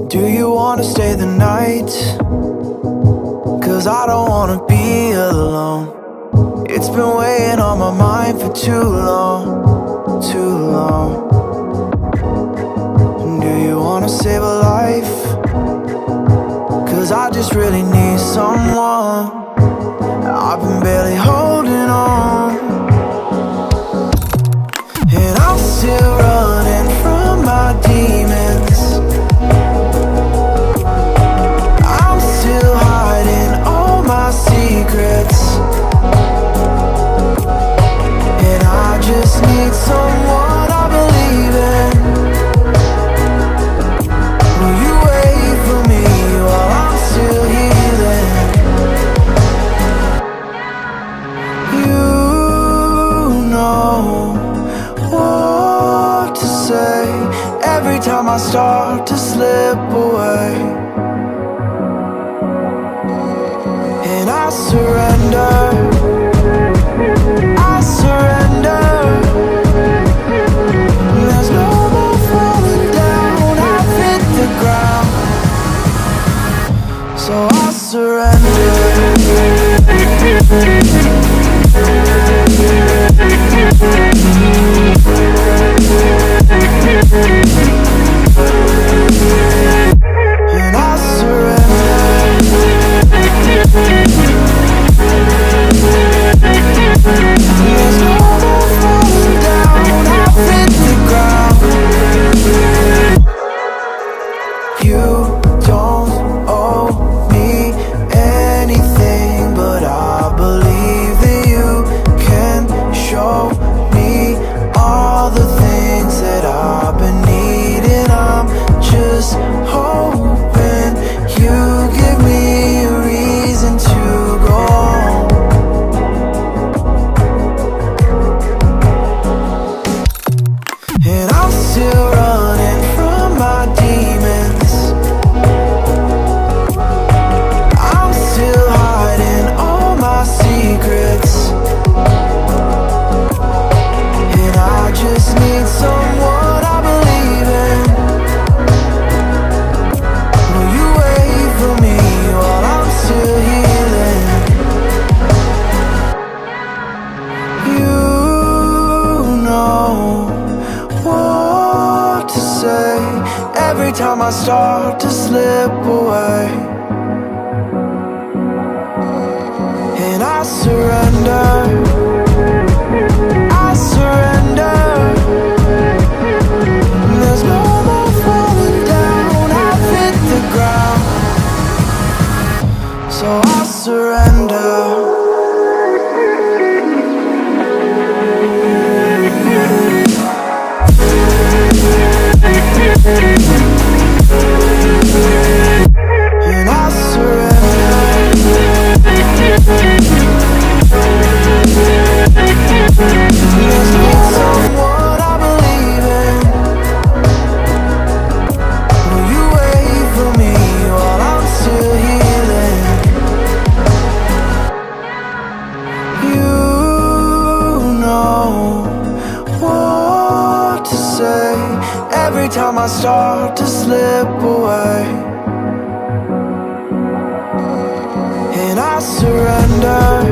Do you wanna stay the night? 'Cause I don't wanna be alone. It's been weighing on my mind for too long, too long. Do you wanna save a life? 'Cause I just really need someone. I've been barely holding on, and I'm still running from my demons. I'm still hiding all my secrets, and I just need someone I believe in. Will you wait for me while I'm still healing? You know what to say every time I start to slip away, and I surrender, I surrender. There's no more falling down, I've hit the ground, so I surrender. And I surrender. There's no more falling down, I've hit the ground. You don't owe me anything, but I believe that you can show me all the things that I've been needing. I'm just hoping you give me a reason to go on. And I'm still running from my demons. I'm still hiding all my secrets, and I just need someone I believe in. Will you wait for me while I'm still healing? You know what to say every time I start to slip away, and I surrender, I surrender. There's no more falling down, I've hit the ground, so I surrender. And I surrender. There's no someone I believe in. Will you wait for me while I'm still healing? You know what to say every time I start to slip away, and I surrender.